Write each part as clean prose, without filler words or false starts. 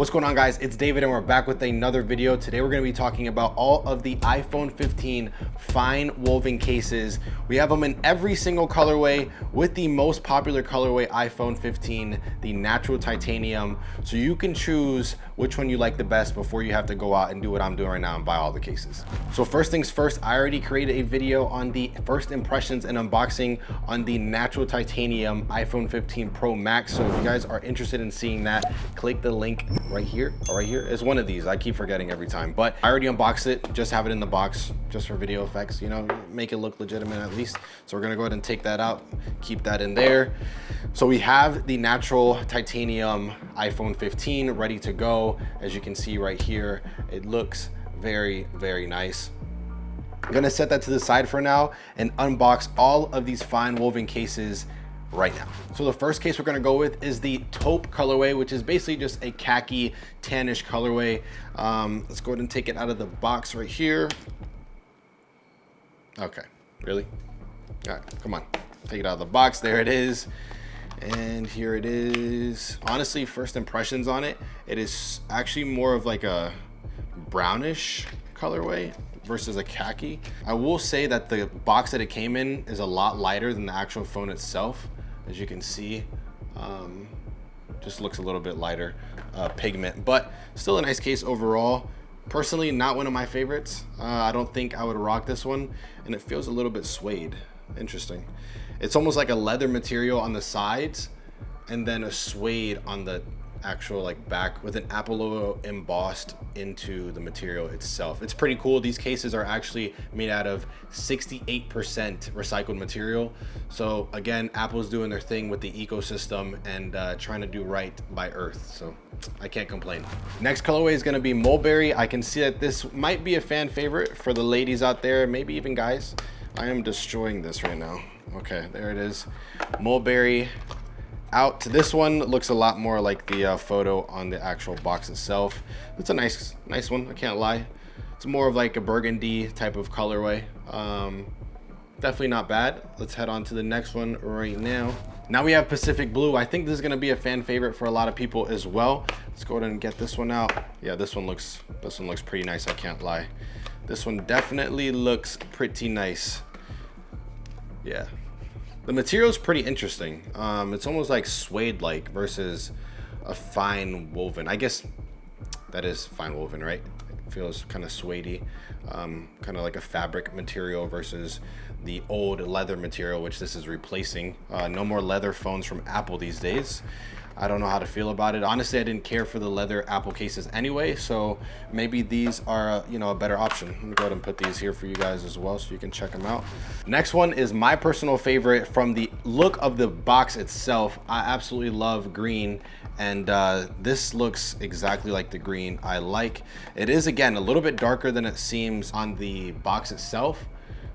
What's going on, guys? It's David and we're back with another video. Today we're going to be talking about all of the iPhone 15 fine woven cases. We have them in every single colorway, with the most popular colorway, iPhone 15, the natural titanium. So you can choose which one you like the best before you have to go out and do what I'm doing right now and buy all the cases. So first things first, I already created a video on the first impressions and unboxing on the natural titanium iPhone 15 Pro Max. So if you guys are interested in seeing that, click the link right here or right here. It's one of these. I keep forgetting every time, but I already unboxed it. Just have it in the box just for video effects, you know, make it look legitimate at least. So we're gonna go ahead and take that out, keep that in there. So we have the natural titanium iPhone 15 ready to go. As you can see right here, it looks very, very nice. I'm gonna set that to the side for now and unbox all of these fine woven cases right now. So the first case we're gonna go with is the taupe colorway, which is basically just a khaki tannish colorway. Let's go ahead and take it out of the box right here. Okay, really? All right, come on, take it out of the box. There it is. And here it is. Honestly, first impressions on it, it is actually more of like a brownish colorway versus a khaki. I will say that the box that it came in is a lot lighter than the actual phone itself. As you can see, just looks a little bit lighter pigment, but still a nice case overall. Personally, not one of my favorites. I don't think I would rock this one, and it feels a little bit suede. Interesting. It's almost like a leather material on the sides and then a suede on the actual like back with an Apple logo embossed into the material itself. It's pretty cool. These cases are actually made out of 68% recycled material. So again, Apple's doing their thing with the ecosystem and trying to do right by Earth. So I can't complain. Next colorway is going to be mulberry. I can see that this might be a fan favorite for the ladies out there, maybe even guys. I am destroying this right now. Okay, there it is. Mulberry. Out to this one, looks a lot more like the photo on the actual box itself. It's a nice one, I can't lie. It's more of like a burgundy type of colorway. Definitely not bad. Let's head on to the next one right now. Now we have Pacific Blue. I think this is gonna be a fan favorite for a lot of people as well. Let's go ahead and get this one out. Yeah, this one looks pretty nice, I can't lie. This one definitely looks pretty nice. Yeah. The material is pretty interesting. It's almost like suede-like versus a fine woven. I guess that is fine woven, right? It feels kind of suede-y, kind of like a fabric material versus the old leather material, which this is replacing. No more leather phones from Apple these days. I don't know how to feel about it. Honestly, I didn't care for the leather Apple cases anyway, so maybe these are, you know, a better option. Let me go ahead and put these here for you guys as well so you can check them out. Next one is my personal favorite from the look of the box itself. I absolutely love green, and this looks exactly like the green I like. It is, again, a little bit darker than it seems on the box itself.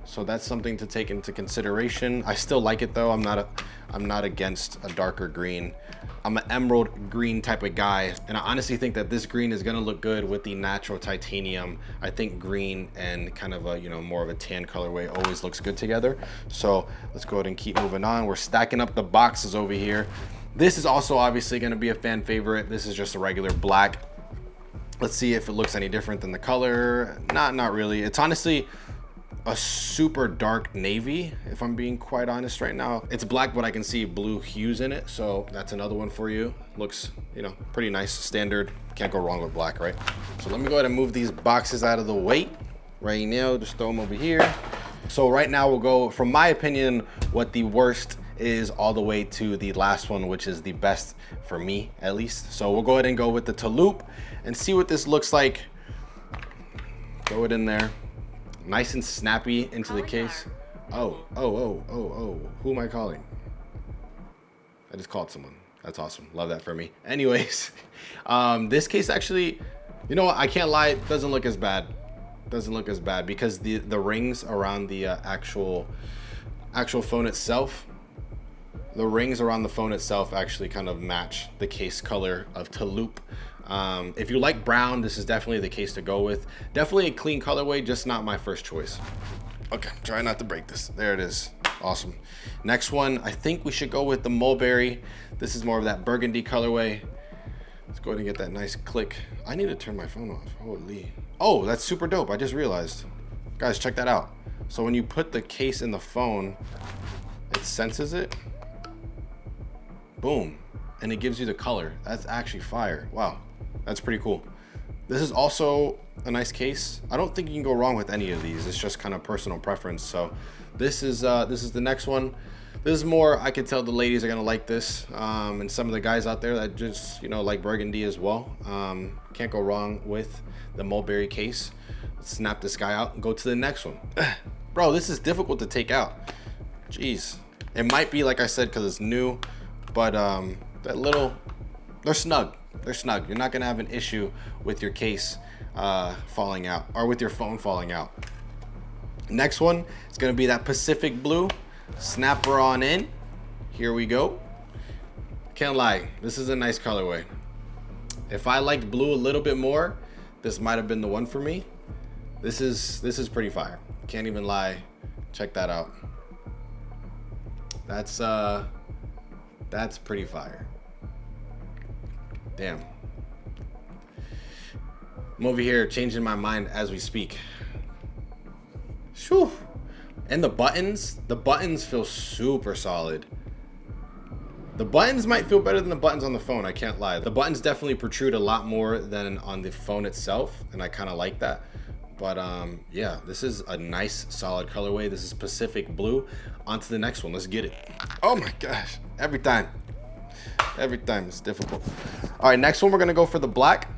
So that's something to take into consideration. I still like it though. I'm not against a darker green. I'm an emerald green type of guy, and I honestly think that this green is gonna look good with the natural titanium. I think green and kind of a, you know, more of a tan colorway always looks good together. So let's go ahead and keep moving on. We're stacking up the boxes over here. This is also obviously gonna be a fan favorite. This is just a regular black. Let's see if it looks any different than the color. Not really. It's honestly a super dark navy, if I'm being quite honest right now. It's black, but I can see blue hues in it, so that's another one for you. Looks, you know, pretty nice, standard. Can't go wrong with black, right? So let me go ahead and move these boxes out of the way right now. Just throw them over here. So right now we'll go, from my opinion, what the worst is all the way to the last one, which is the best for me, at least. So we'll go ahead and go with the Touloup and see what this looks like. Throw it in there. Nice and snappy into the case. Oh, who am I calling? I just called someone. That's awesome. Love that for me. Anyways, this case actually, you know what? I can't lie. It doesn't look as bad. Doesn't look as bad because the rings around the actual phone itself, the rings around the phone itself actually kind of match the case color of Touloup. If you like brown, this is definitely the case to go with. Definitely a clean colorway, just not my first choice. Okay, try not to break this. There it is. Awesome. Next one, I think we should go with the mulberry. This is more of that burgundy colorway. Let's go ahead and get that nice click. I need to turn my phone off. Holy. Oh, that's super dope. I just realized. Guys, check that out. So when you put the case in the phone, it senses it. Boom. And it gives you the color. That's actually fire. Wow. That's pretty cool. This is also a nice case. I don't think you can go wrong with any of these. It's just kind of personal preference. So this is the next one. This is more, I can tell the ladies are gonna like this, and some of the guys out there that just, you know, like burgundy as well. Can't go wrong with the mulberry case. Let's snap this guy out and go to the next one. Bro, this is difficult to take out. Jeez. It might be, like I said, because it's new, but they're snug. They're snug. You're not gonna have an issue with your case falling out, or with your phone falling out. Next one is gonna be that Pacific blue. Snapper on in. Here we go. Can't lie, this is a nice colorway. If I liked blue a little bit more, this might have been the one for me. This is pretty fire. Can't even lie. Check that out. That's pretty fire. Damn. I'm over here changing my mind as we speak. Shoo. And the buttons feel super solid. The buttons might feel better than the buttons on the phone, I can't lie. The buttons definitely protrude a lot more than on the phone itself, and I kind of like that. But yeah, this is a nice solid colorway. This is Pacific blue. On to the next one. Let's get it. Oh my gosh. Every time it's difficult. All right, next one we're gonna go for the black.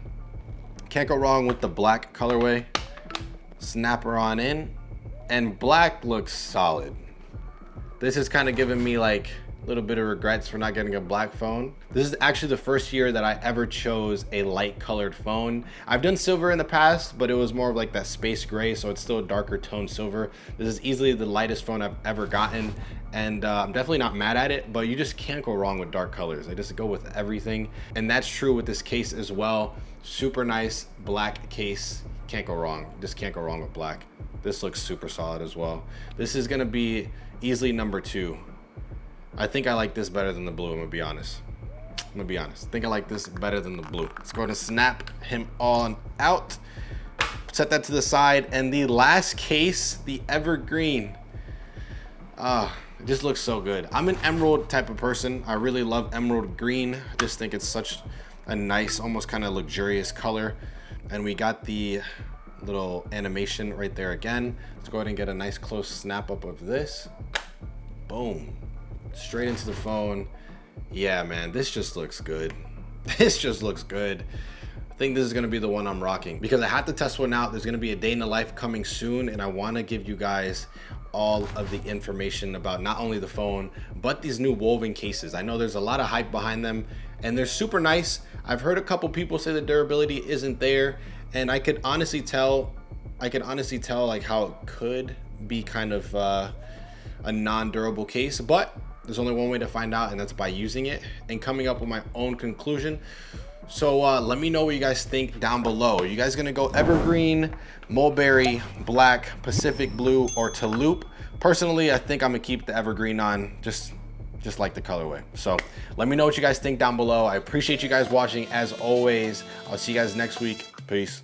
Can't go wrong with the black colorway. Snapper on in. And black looks solid. This is kind of giving me like a little bit of regrets for not getting a black phone. This is actually the first year that I ever chose a light colored phone. I've done silver in the past, but it was more of like that space gray, so it's still a darker tone silver. This is easily the lightest phone I've ever gotten, and I'm definitely not mad at it, but you just can't go wrong with dark colors. I just go with everything, and that's true with this case as well. Super nice black case. Can't go wrong. Just can't go wrong with black. This looks super solid as well. This is gonna be easily number 2. I think I like this better than the blue, I'm gonna be honest. I think I like this better than the blue. Let's go ahead and snap him on out. Set that to the side. And the last case, the evergreen. It just looks so good. I'm an emerald type of person. I really love emerald green. I just think it's such a nice, almost kind of luxurious color. And we got the little animation right there again. Let's go ahead and get a nice close snap up of this. Boom. Straight into the phone. Yeah, man, this just looks good. This just looks good. I think this is gonna be the one I'm rocking because I had to test one out. There's gonna be a day in the life coming soon, and I wanna give you guys all of the information about not only the phone, but these new woven cases. I know there's a lot of hype behind them, and they're super nice. I've heard a couple people say the durability isn't there, and I could honestly tell like how it could be kind of a non-durable case, but there's only one way to find out, and that's by using it and coming up with my own conclusion. So let me know what you guys think down below. Are you guys gonna go evergreen, mulberry, black, Pacific blue, or Touloup? Personally, I think I'm gonna keep the evergreen on, just like the colorway. So let me know what you guys think down below. I appreciate you guys watching as always. I'll see you guys next week. Peace.